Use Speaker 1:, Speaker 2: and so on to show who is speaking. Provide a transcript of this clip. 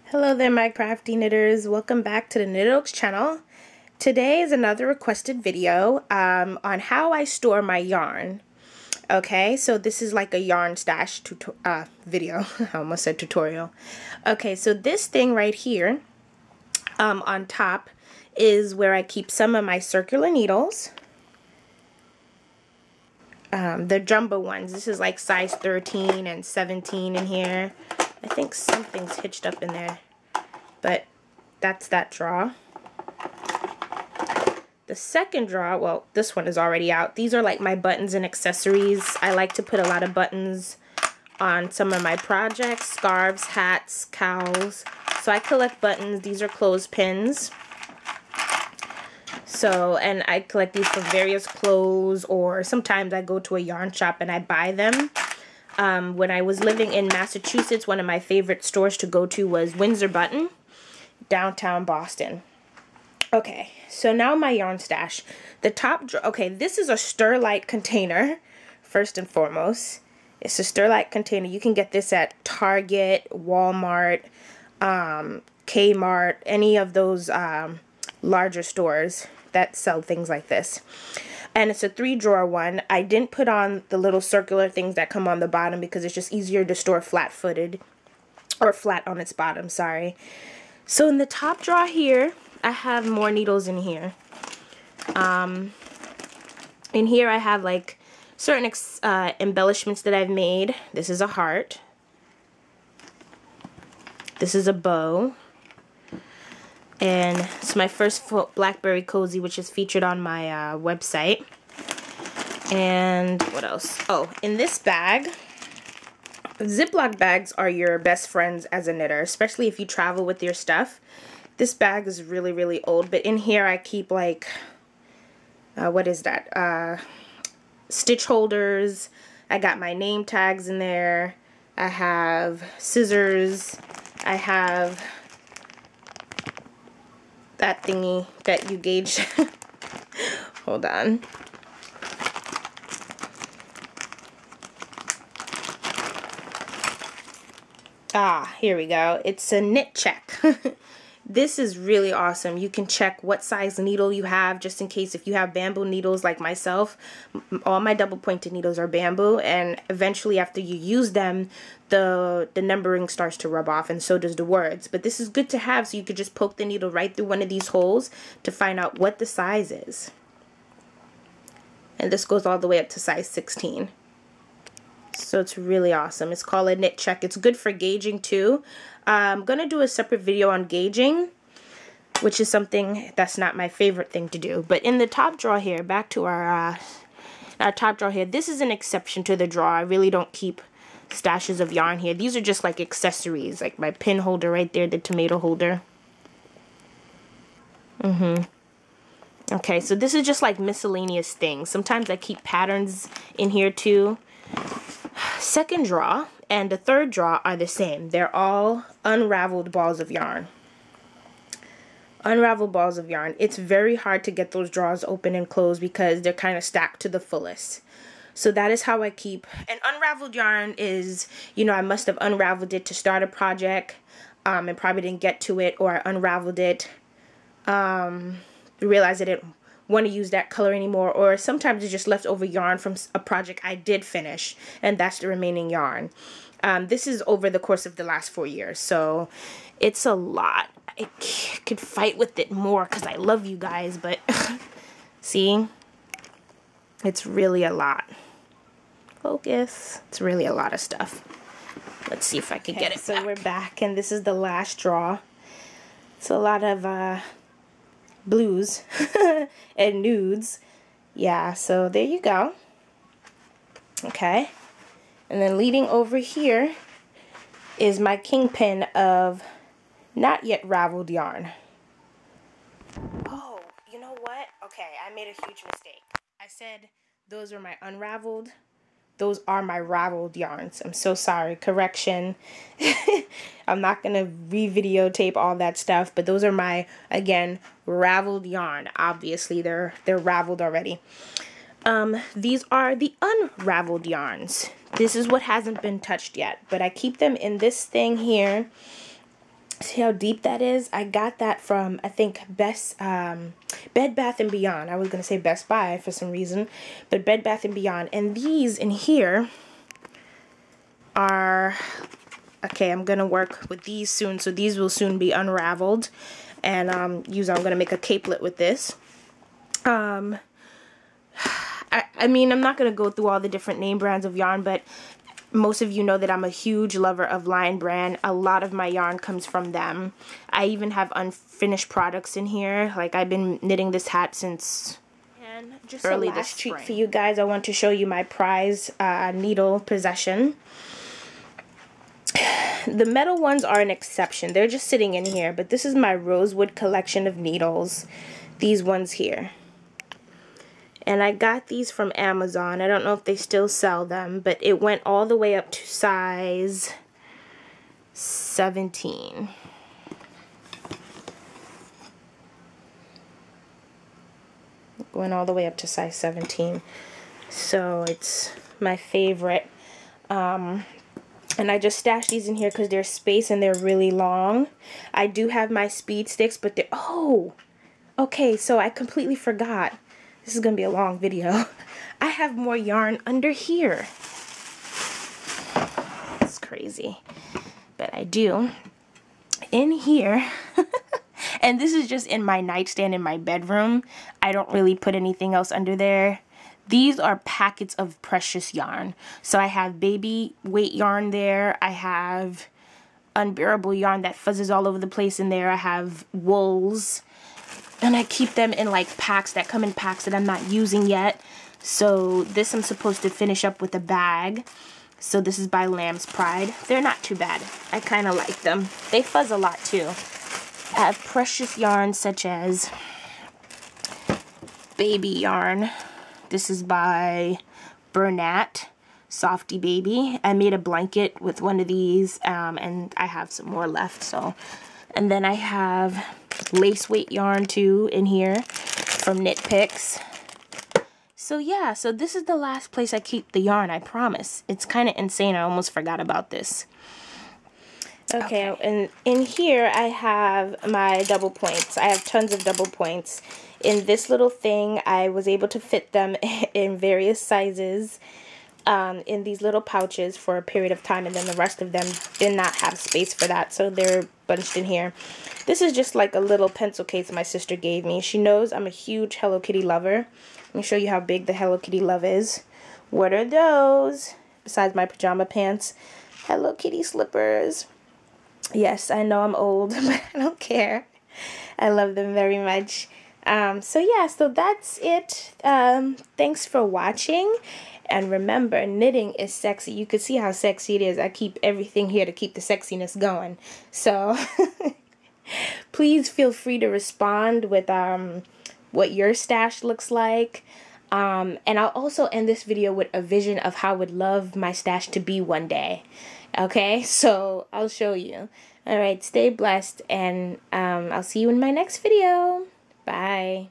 Speaker 1: Hello there, my crafty knitters. Welcome back to the Knitted Oaks channel. Today is another requested video on how I store my yarn. Okay, so this is like a yarn stash video. I almost said tutorial. Okay, so this thing right here on top is where I keep some of my circular needles. The jumbo ones. This is like size 13 and 17 in here. I think something's hitched up in there, but that's that drawer. The second drawer, well, this one is already out. These are like my buttons and accessories. I like to put a lot of buttons on some of my projects, scarves, hats, cowls. So I collect buttons. These are clothespins. So, and I collect these for various clothes, or sometimes I go to a yarn shop and I buy them. When I was living in Massachusetts, one of my favorite stores to go to was Windsor Button, downtown Boston. Okay, so now my yarn stash. The top drawer, okay, this is a Sterlite container, first and foremost. It's a Sterlite container. You can get this at Target, Walmart, Kmart, any of those larger stores that sell things like this. And it's a 3-drawer one. I didn't put on the little circular things that come on the bottom because it's just easier to store flat-footed, or flat on its bottom, sorry. So in the top drawer here, I have more needles in here. In here I have like certain embellishments that I've made. This is a heart. This is a bow. And it's my first Blackberry Cozy, which is featured on my website. And what else? Oh, in this bag, Ziploc bags are your best friends as a knitter, especially if you travel with your stuff. This bag is really, really old, but in here I keep like, what is that? Stitch holders. I got my name tags in there. I have scissors. I have that thingy that you gauge. Hold on. Ah, here we go. It's a knit check. This is really awesome. You can check what size needle you have, just in case if you have bamboo needles like myself. All my double pointed needles are bamboo, and eventually after you use them, the numbering starts to rub off, and so does the words. But this is good to have, so you could just poke the needle right through one of these holes to find out what the size is. And this goes all the way up to size 16. So it's really awesome. It's called a knit check. It's good for gauging too. I'm going to do a separate video on gauging, which is something that's not my favorite thing to do. But in the top drawer here, back to our top drawer here, this is an exception to the drawer. I really don't keep stashes of yarn here. These are just like accessories, like my pin holder right there, the tomato holder. Okay, so this is just like miscellaneous things. Sometimes I keep patterns in here too. Second drawer and the third drawer are the same. They're all unraveled balls of yarn. Unraveled balls of yarn. It's very hard to get those drawers open and closed because they're kind of stacked to the fullest. So that is how I keep. And unraveled yarn is, you know, I must have unraveled it to start a project and probably didn't get to it, or I unraveled it, realized I didn't want to use that color anymore, or sometimes it's just leftover yarn from a project I did finish, and that's the remaining yarn. This is over the course of the last 4 years, so it's a lot. I could fight with it more because I love you guys, but see, it's really a lot. Focus. It's really a lot of stuff. Let's see if I can get it back. So we're back, and this is the last drawer. It's a lot of blues and nudes. Yeah, so there you go. Okay, and then leading over here is my kingpin of not yet raveled yarn. Oh, you know what? Okay, I made a huge mistake. I said those are my unraveled. Those are my raveled yarns. I'm so sorry. Correction. I'm not going to re-videotape all that stuff, but those are my, again, raveled yarn. Obviously, they're raveled already. These are the unraveled yarns. This is what hasn't been touched yet, but I keep them in this thing here. See how deep that is? I got that from, I think, Bed Bath & Beyond. I was going to say Best Buy for some reason, but Bed Bath & Beyond. And these in here are, okay, I'm going to work with these soon, so these will soon be unraveled. And I'm going to make a capelet with this. I mean, I'm not going to go through all the different name brands of yarn, but most of you know that I'm a huge lover of Lion Brand. A lot of my yarn comes from them. I even have unfinished products in here. Like, I've been knitting this hat since just early this spring. Treat for you guys, I want to show you my prize needle possession. The metal ones are an exception. They're just sitting in here, but this is my Rosewood collection of needles. These ones here. And I got these from Amazon. I don't know if they still sell them, but it went all the way up to size 17. Went all the way up to size 17. So it's my favorite. And I just stashed these in here because there's space and they're really long. I do have my speed sticks, but they're, oh, okay, so I completely forgot. This is going to be a long video. I have more yarn under here. It's crazy. But I do. In here, and this is just in my nightstand in my bedroom. I don't really put anything else under there. These are packets of precious yarn. So I have baby weight yarn there. I have unbearable yarn that fuzzes all over the place in there. I have wools. And I keep them in like packs that come in packs that I'm not using yet. So this I'm supposed to finish up with a bag. So this is by Lamb's Pride. They're not too bad. I kind of like them. They fuzz a lot too. I have precious yarns such as baby yarn. This is by Bernat, Softy Baby. I made a blanket with one of these and I have some more left. So, and then I have lace weight yarn too in here from Knit Picks. So yeah, so this is the last place I keep the yarn, I promise. It's kind of insane. I almost forgot about this. Okay, and in here I have my double points. I have tons of double points. In this little thing, I was able to fit them in various sizes in these little pouches for a period of time, and then the rest of them did not have space for that, so they're bunched in here. This is just like a little pencil case my sister gave me. She knows I'm a huge Hello Kitty lover. Let me show you how big the Hello Kitty love is. What are those? Besides my pajama pants, Hello Kitty slippers. Yes, I know I'm old, but I don't care. I love them very much. So yeah, so that's it. Thanks for watching. And remember, knitting is sexy. You can see how sexy it is. I keep everything here to keep the sexiness going. So please feel free to respond with what your stash looks like. And I'll also end this video with a vision of how I would love my stash to be one day. Okay, so I'll show you. Alright, stay blessed, and I'll see you in my next video. Bye.